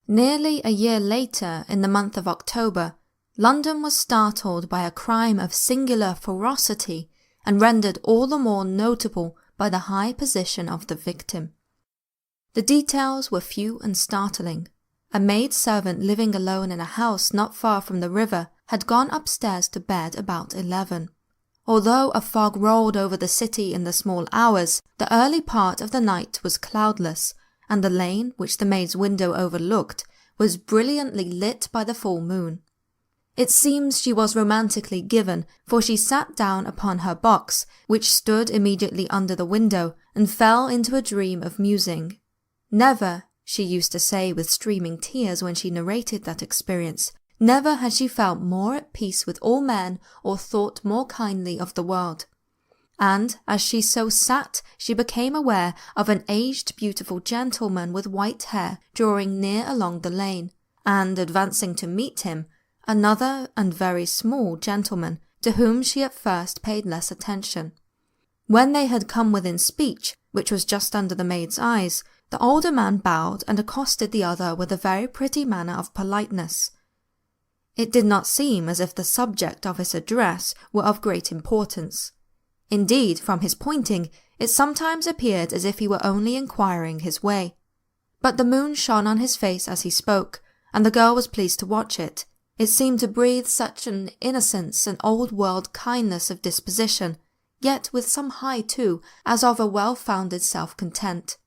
Nearly a year later, in the month of October, London was startled by a crime of singular ferocity and rendered all the more notable by the high position of the victim. The details were few and startling. A maid-servant living alone in a house not far from the river had gone upstairs to bed about 11. Although a fog rolled over the city in the small hours, the early part of the night was cloudless, and the lane, which the maid's window overlooked, was brilliantly lit by the full moon. It seems she was romantically given, for she sat down upon her box, which stood immediately under the window, and fell into a dream of musing. Never, she used to say with streaming tears when she narrated that experience, never had she felt more at peace with all men or thought more kindly of the world. And as she so sat, she became aware of an aged beautiful gentleman with white hair drawing near along the lane, and advancing to meet him, another and very small gentleman, to whom she at first paid less attention. When they had come within speech, which was just under the maid's eyes, the older man bowed and accosted the other with a very pretty manner of politeness. It did not seem as if the subject of his address were of great importance. Indeed, from his pointing, it sometimes appeared as if he were only inquiring his way. But the moon shone on his face as he spoke, and the girl was pleased to watch it. It seemed to breathe such an innocence and old-world kindness of disposition, yet with some high too, as of a well-founded self-content.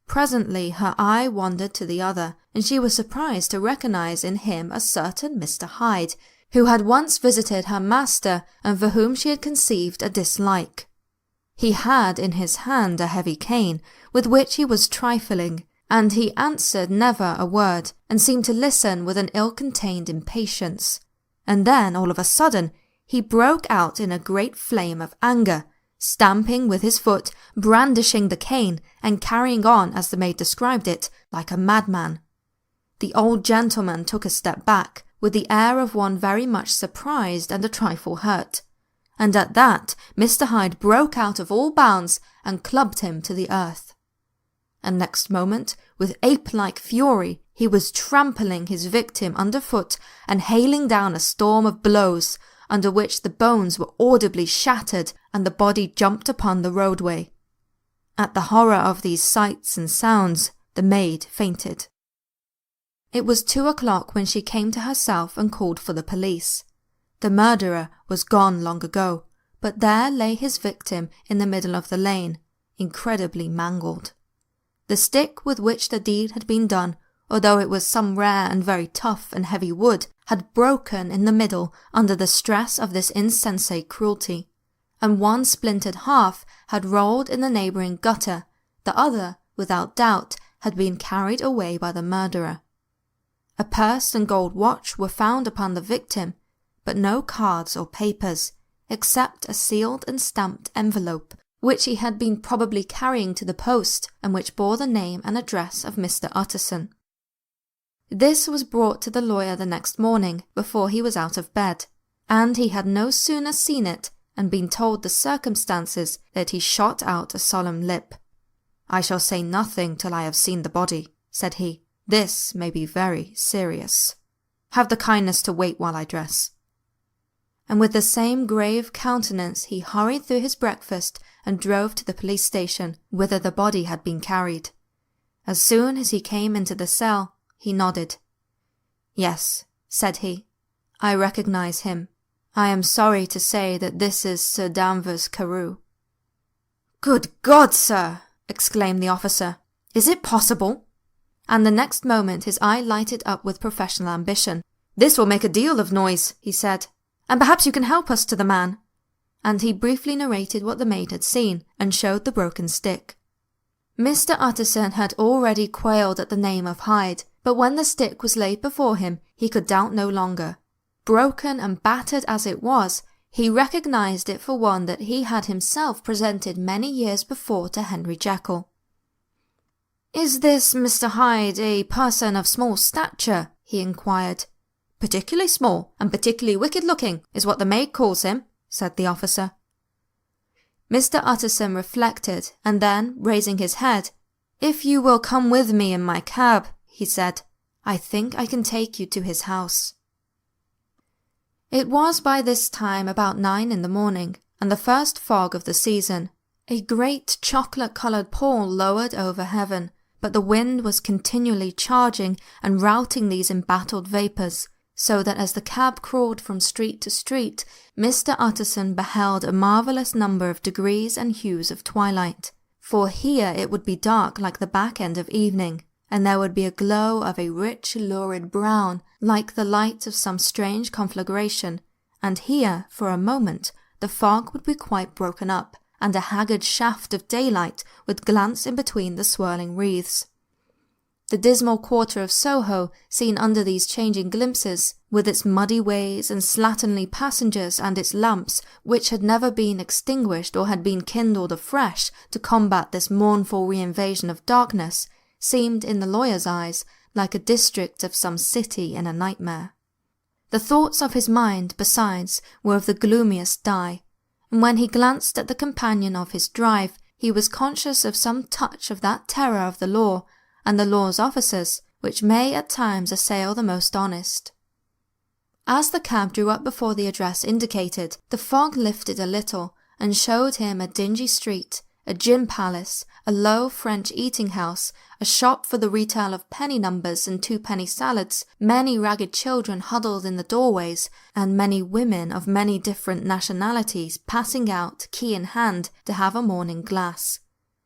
Presently her eye wandered to the other, and she was surprised to recognize in him a certain Mr. Hyde, who had once visited her master and for whom she had conceived a dislike. He had in his hand a heavy cane, with which he was trifling, and he answered never a word, and seemed to listen with an ill-contained impatience. And then, all of a sudden, he broke out in a great flame of anger, stamping with his foot, brandishing the cane, and carrying on, as the maid described it, like a madman. The old gentleman took a step back, with the air of one very much surprised and a trifle hurt, and at that Mr. Hyde broke out of all bounds and clubbed him to the earth. And next moment, with ape-like fury, he was trampling his victim underfoot and hailing down a storm of blows, under which the bones were audibly shattered and the body jumped upon the roadway. At the horror of these sights and sounds, the maid fainted. It was 2 o'clock when she came to herself and called for the police. The murderer was gone long ago, but there lay his victim in the middle of the lane, incredibly mangled. The stick with which the deed had been done, although it was some rare and very tough and heavy wood, had broken in the middle under the stress of this insensate cruelty, and one splintered half had rolled in the neighbouring gutter, the other, without doubt, had been carried away by the murderer. A purse and gold watch were found upon the victim, but no cards or papers, except a sealed and stamped envelope, which he had been probably carrying to the post, and which bore the name and address of Mr. Utterson. This was brought to the lawyer the next morning, before he was out of bed, and he had no sooner seen it and been told the circumstances that he shot out a solemn lip. "I shall say nothing till I have seen the body," said he. "This may be very serious. Have the kindness to wait while I dress." And with the same grave countenance he hurried through his breakfast and drove to the police station, whither the body had been carried. As soon as he came into the cell, he nodded. "Yes," said he, "I recognize him. I am sorry to say that this is Sir Danvers Carew." "Good God, sir!" exclaimed the officer. "Is it possible?" And the next moment his eye lighted up with professional ambition. "This will make a deal of noise," he said, "and perhaps you can help us to the man." And he briefly narrated what the maid had seen, and showed the broken stick. Mr. Utterson had already quailed at the name of Hyde, but when the stick was laid before him, he could doubt no longer. Broken and battered as it was, he recognized it for one that he had himself presented many years before to Henry Jekyll. "Is this Mr. Hyde a person of small stature?" he inquired. "Particularly small, and particularly wicked-looking, is what the maid calls him," said the officer. Mr. Utterson reflected, and then, raising his head, "If you will come with me in my cab," he said, I think I can take you to his house." It was by this time about 9 in the morning, and the first fog of the season. A great chocolate-coloured pall lowered over heaven, but the wind was continually charging and routing these embattled vapours, so that as the cab crawled from street to street, Mr. Utterson beheld a marvellous number of degrees and hues of twilight. For here it would be dark like the back end of evening, and there would be a glow of a rich, lurid brown, like the light of some strange conflagration, and here, for a moment, the fog would be quite broken up, and a haggard shaft of daylight would glance in between the swirling wreaths. The dismal quarter of Soho, seen under these changing glimpses, with its muddy ways and slatternly passengers and its lamps, which had never been extinguished or had been kindled afresh to combat this mournful reinvasion of darkness, seemed in the lawyer's eyes like a district of some city in a nightmare. The thoughts of his mind, besides, were of the gloomiest dye, and when he glanced at the companion of his drive, he was conscious of some touch of that terror of the law, and the law's officers, which may at times assail the most honest. As the cab drew up before the address indicated, the fog lifted a little, and showed him a dingy street, a gin palace, a low French eating house, a shop for the retail of penny numbers and twopenny salads, many ragged children huddled in the doorways, and many women of many different nationalities passing out, key in hand, to have a morning glass.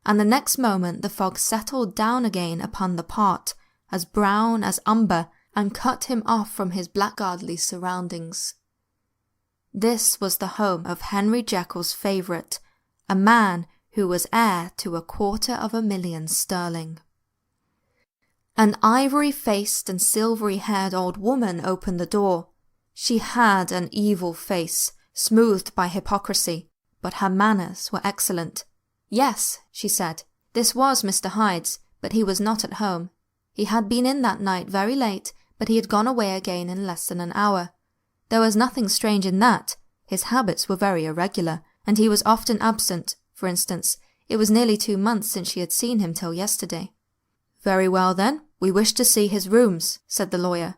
And the next moment the fog settled down again upon the part, as brown as umber, and cut him off from his blackguardly surroundings. This was the home of Henry Jekyll's favourite, a man who was heir to 250,000 sterling. An ivory-faced and silvery-haired old woman opened the door. She had an evil face, smoothed by hypocrisy, but her manners were excellent. "Yes," she said, "this was Mr. Hyde's, but he was not at home. He had been in that night very late, but he had gone away again in less than an hour. There was nothing strange in that. His habits were very irregular, and he was often absent. For instance, it was nearly 2 months since she had seen him till yesterday." "Very well then, we wish to see his rooms," said the lawyer.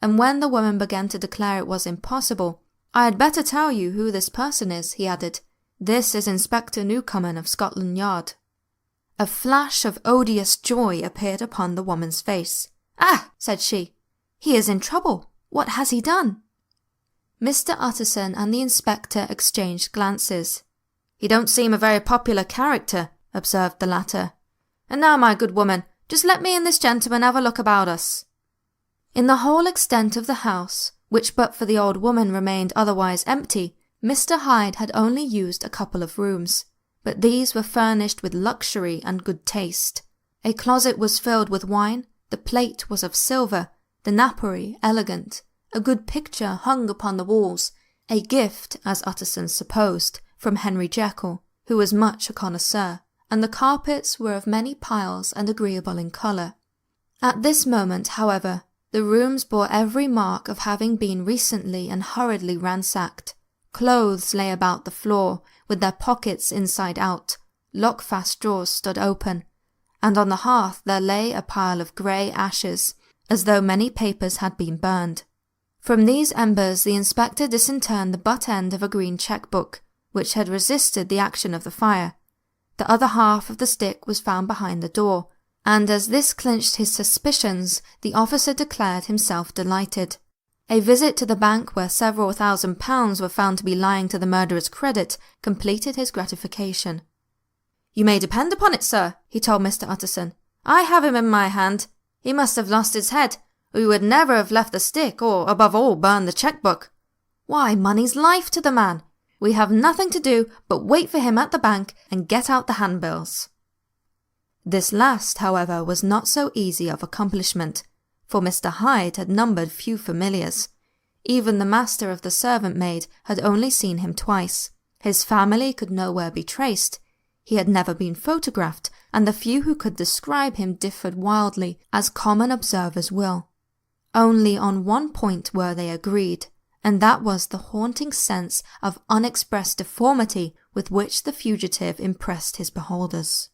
And when the woman began to declare it was impossible, "I had better tell you who this person is," he added. "This is Inspector Newcomen of Scotland Yard." A flash of odious joy appeared upon the woman's face. "Ah," said she, "he is in trouble. What has he done?" Mr. Utterson and the inspector exchanged glances. "He don't seem a very popular character," observed the latter. "And now, my good woman, just let me and this gentleman have a look about us." In the whole extent of the house, which but for the old woman remained otherwise empty, Mr. Hyde had only used a couple of rooms, but these were furnished with luxury and good taste. A closet was filled with wine, the plate was of silver, the napery elegant, a good picture hung upon the walls, a gift, as Utterson supposed, from Henry Jekyll, who was much a connoisseur, and the carpets were of many piles and agreeable in colour. At this moment, however, the rooms bore every mark of having been recently and hurriedly ransacked. Clothes lay about the floor, with their pockets inside out, lock-fast drawers stood open, and on the hearth there lay a pile of grey ashes, as though many papers had been burned. From these embers the inspector disinterred the butt end of a green checkbook, which had resisted the action of the fire. The other half of the stick was found behind the door, and as this clinched his suspicions, the officer declared himself delighted. A visit to the bank where several £1,000s were found to be lying to the murderer's credit completed his gratification. "You may depend upon it, sir," he told Mr. Utterson. "I have him in my hand. He must have lost his head, or he would never have left the stick, or, above all, burned the checkbook. Why, money's life to the man. We have nothing to do but wait for him at the bank and get out the handbills." This last, however, was not so easy of accomplishment, for Mr. Hyde had numbered few familiars. Even the master of the servant maid had only seen him twice. His family could nowhere be traced. He had never been photographed, and the few who could describe him differed wildly, as common observers will. Only on one point were they agreed, and that was the haunting sense of unexpressed deformity with which the fugitive impressed his beholders.